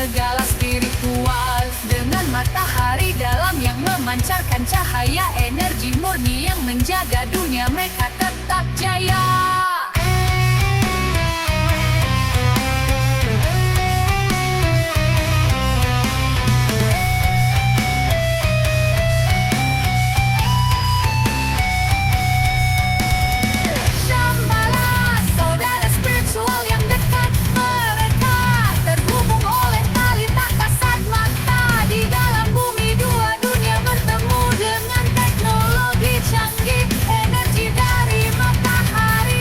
segala spiritual. Dengan matahari dalam yang memancarkan cahaya, energi murni yang menjaga dunia mereka tetap jaya. Energi dari matahari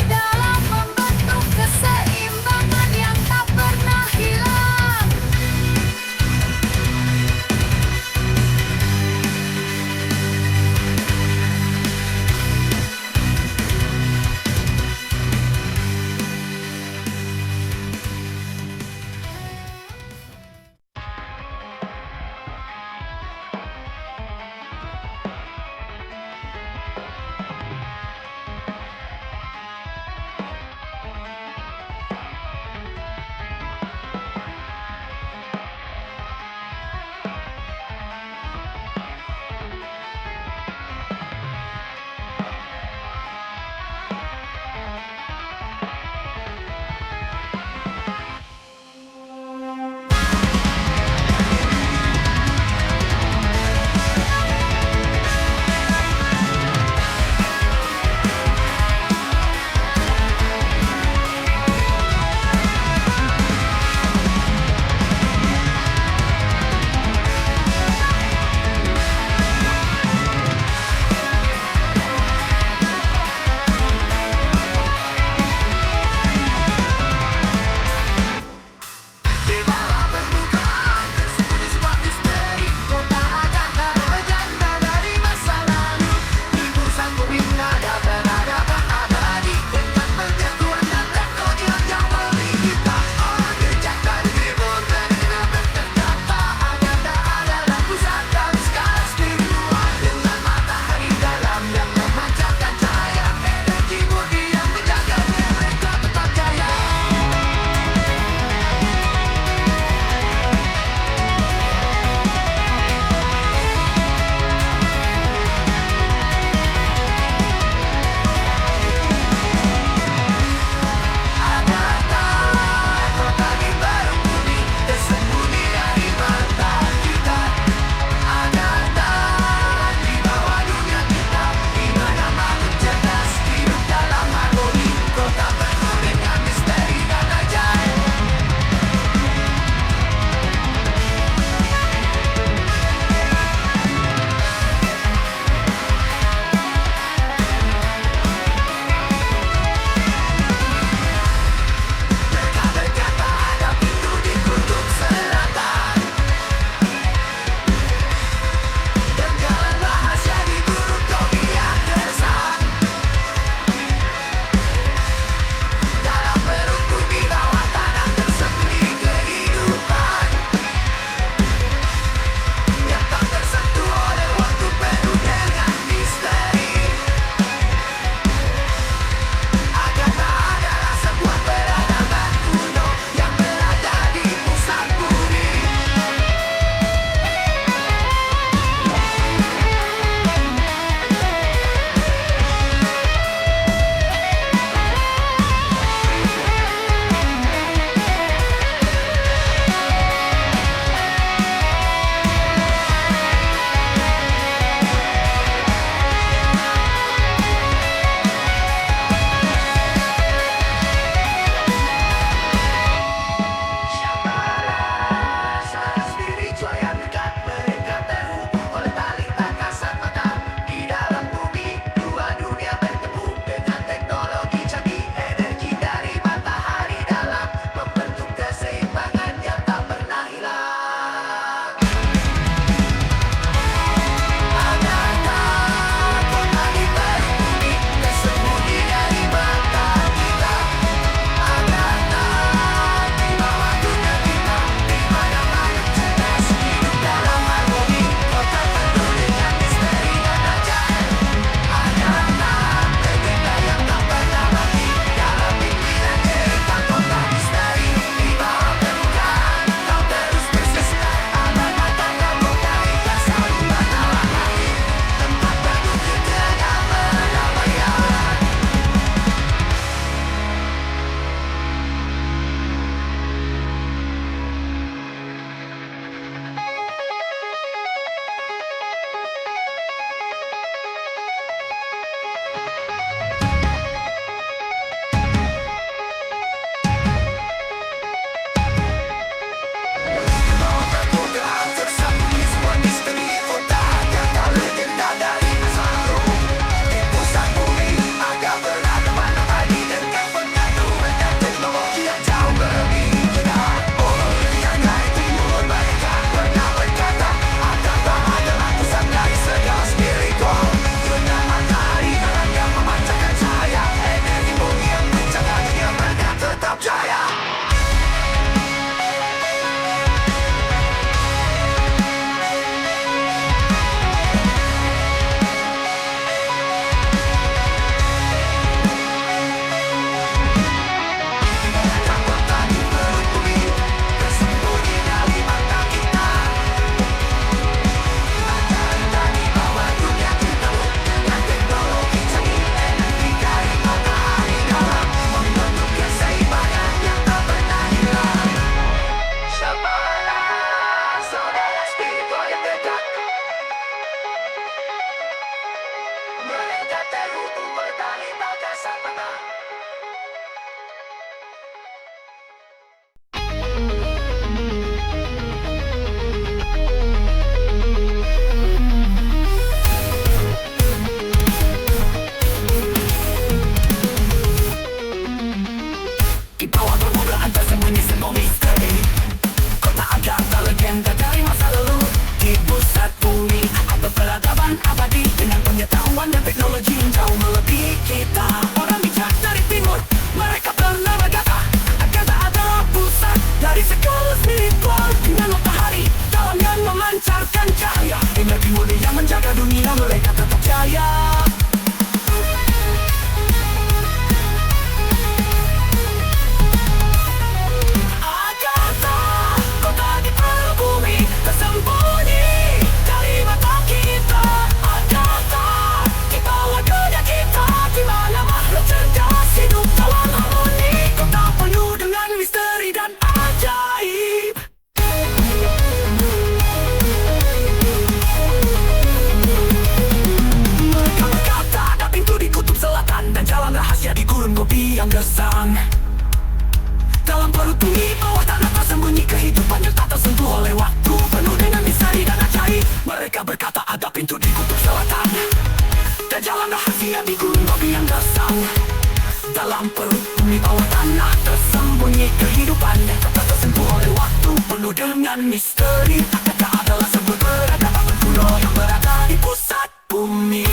dalam perut bumi bawah tanah tersembunyi kehidupan yang tak tersentuh oleh waktu, penuh dengan misteri. Adakah adalah sebuah peradaban kuno yang berada di pusat bumi?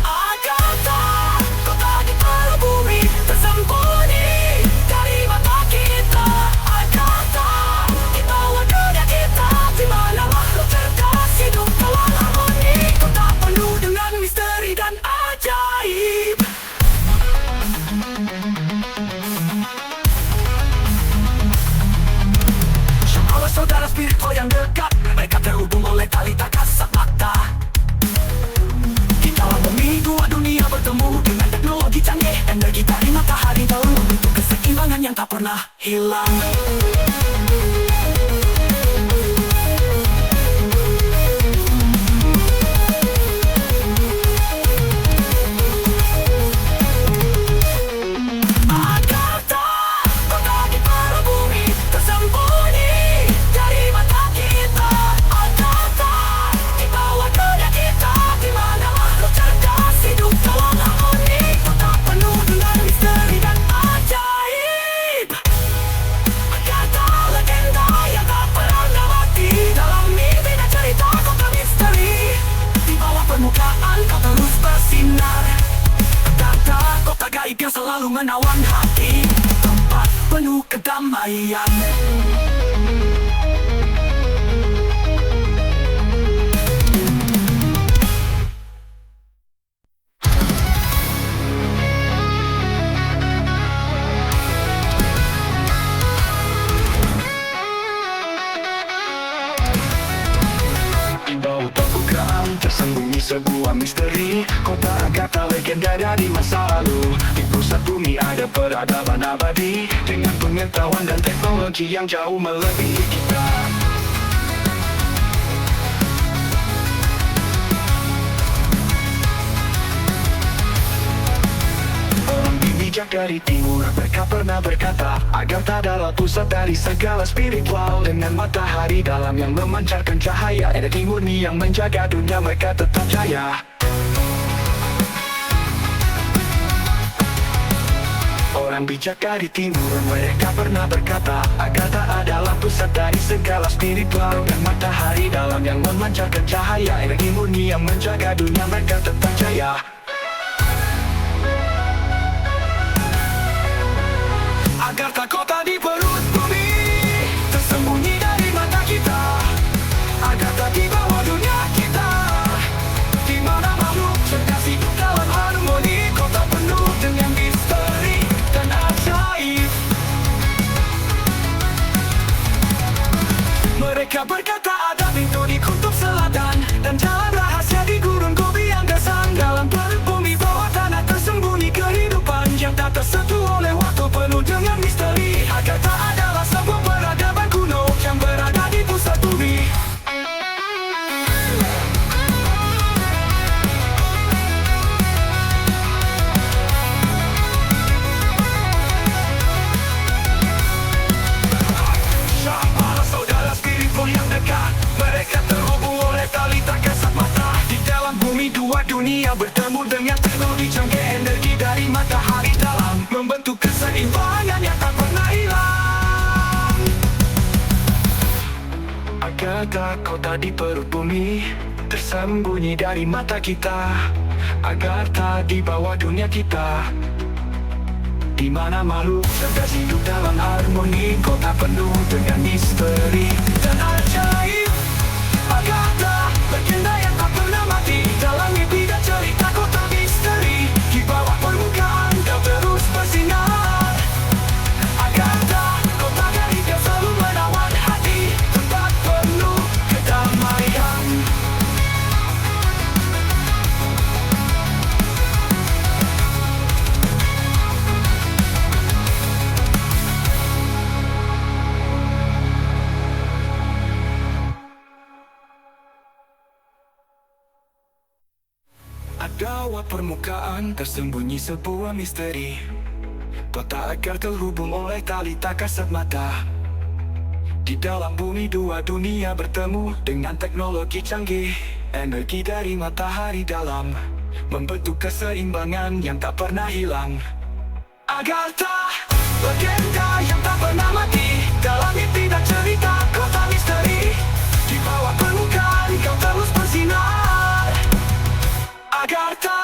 Agatha, kota di perut bumi tersembunyi dari mata kita. Agatha, di bawah dunia kita, di mana makhluk cerdas hidup dalam harmoni. Kota penuh dengan misteri dan ajaib. Syamala saudara spiritual yang dekat, mereka terhubung oleh tali tak kasat mata. Di dalam bumi dua dunia bertemu dengan teknologi canggih. Energi dari matahari tahu membentuk keseimbangan yang tak pernah hilang. Agatha, kota di perut bumi tersembunyi dari mata kita. Agatha, di bawah dunia kita, di mana makhluk cerdas hidup dalam harmoni. Kota penuh dengan misteri dan ajaib. Agatha, legenda yang tak pernah mati. Dalam mimpi dan cerita kota misteri, di bawah permukaan kau terus bersinar. Agatha, kota gaib yang selalu menawan hati, tempat penuh kedamaian. Di bawah permukaan tersembunyi sebuah misteri. Kota Agatha, legenda dari masa lalu. Di pusat bumi ada peradaban abadi, dengan pengetahuan dan teknologi yang jauh melebihi kita. Orang bijak dari timur, mereka pernah berkata, Agatha adalah pusat dari segala spiritual, dengan matahari dalam yang memancarkan cahaya, energi murni yang menjaga dunia mereka tetap jaya. Orang bijak dari timur, mereka pernah berkata, Agatha adalah pusat dari segala spiritual, dan matahari dalam yang memancarkan cahaya, energi murni yang menjaga dunia mereka tetap jaya. Agatha, kota di perut bumi tersembunyi dari mata kita. Agatha, di bawah dunia kita, di mana makhluk cerdas hidup dalam harmoni. Kota penuh dengan misteri dan ajaib. Mereka berkata ada pintu di kutub selatan, dan jalan rahasia di gurun Gobi yang gersang. Dalam perut bumi bawah tanah tersembunyi kehidupan yang tak tersentuh oleh waktu, penuh dengan misteri. Agatha adalah sebuah peradaban kuno yang berada di pusat bumi. Syamala saudara spiritual yang dekat, mereka terhubung oleh tali tak kasat mata. Di dalam bumi dua dunia bertemu dengan teknologi canggih. Energi dari matahari dalam membentuk keseimbangan yang tak pernah hilang. Agatha, kota di perut bumi tersembunyi dari mata kita. Agatha, di bawah dunia kita, di mana makhluk cerdas hidup dalam harmoni. Kota penuh dengan misteri dan ajaib. Agatha, legenda yang tak pernah mati. Dalam mimpi dan cerita kota misteri, di bawah permukaan kau terus bersinar. Agatha, kota gaib yang selalu menawan hati, tempat penuh kedamaian. Bawah permukaan tersembunyi sebuah misteri. Kota Agatha terhubung oleh tali tak kasat mata. Di dalam bumi dua dunia bertemu dengan teknologi canggih. energi dari matahari dalam, membentuk keseimbangan yang tak pernah hilang. Agartha, legenda yang tak pernah mati, dalam mimpi dan cerita kota misteri. Di bawah permukaan kau terus bersinar. Agartha,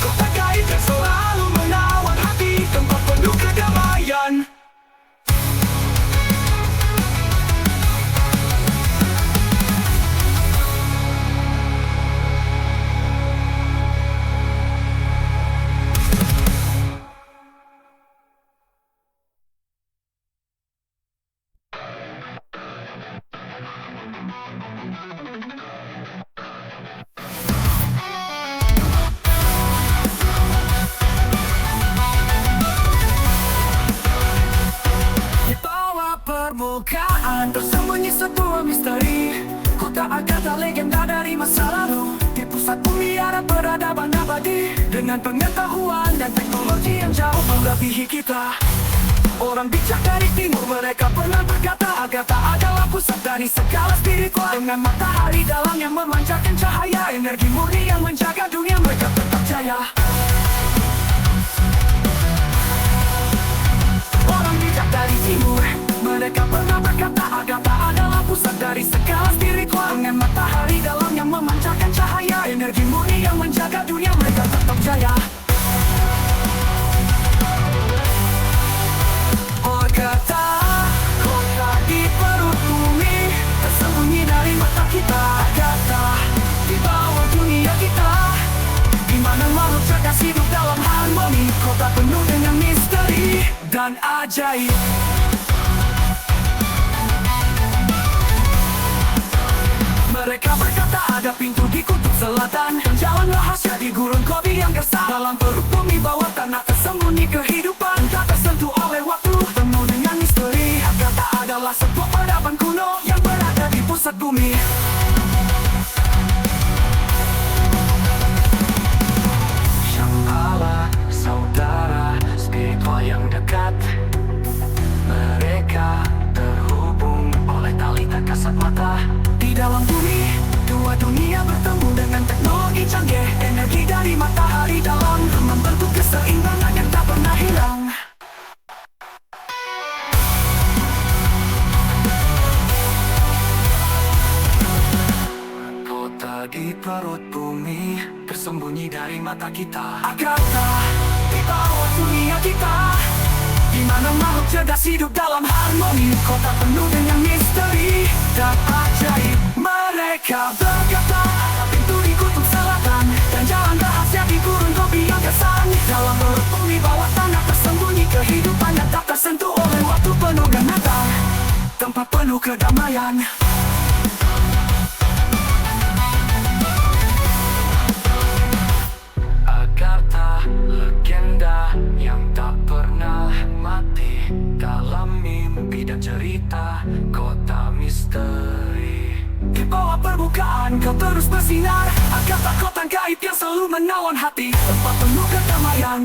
kota gaib yang selalu menawan hati, tempat penuh kedamaian. Permukaan tersembunyi sebuah misteri, kota Agartha legenda dari masa lalu. Di pusat bumi ada peradaban abadi, dengan pengetahuan dan teknologi yang jauh melebihi kita. Orang bijak dari timur mereka pernah berkata, Agartha adalah pusat dari segala spiritual, dengan matahari dalam yang memancarkan cahaya, energi murni yang menjaga dunia mereka tetap jaya. Orang bijak dari timur mereka pernah berkata, Agartha adalah pusat dari segala spiritual, dengan matahari dalam yang memancarkan cahaya, energi murni yang menjaga dunia mereka tetap jaya. Agartha, kota di perut bumi, tersembunyi dari mata kita. Agartha, di bawah dunia kita, di mana makhluk cerdas hidup dalam harmoni, kota penuh dengan misteri dan ajaib. Mereka berkata ada pintu di kutub selatan, dan jalan rahasia di gurun Gobi yang gersang. Dalam perut bumi bawah tanah tersembunyi kehidupan, tak tersentuh oleh waktu, penuh dengan misteri. Agartha adalah sebuah peradaban kuno yang berada di pusat bumi. Shambhala, saudara spiritual yang dekat, mereka terhubung oleh tali tak kasat mata. Di dalam bumi, dua dunia bertemu dengan teknologi canggih, energi dari matahari dalam, membentuk keseimbangan yang tak pernah hilang. Kota di perut bumi, tersembunyi dari mata kita. Agartha, di bawah dunia kita, di mana makhluk cerdas hidup dalam harmoni, kota penuh dengan misteri dan ajaib. Mereka berkata ada pintu di kutub selatan, dan jalan rahasia di gurun Gobi yang gersang. Dalam perut bumi bawah tanah tersembunyi kehidupan yang tak tersentuh oleh waktu, penuh dengan tempat penuh kedamaian. Agartha, legenda yang tak pernah mati, dalam mimpi dan cerita kota misteri. Di bawah permukaan kau terus bersinar, Agartha kota gaib yang selalu menawan hati, tempat penuh kedamaian.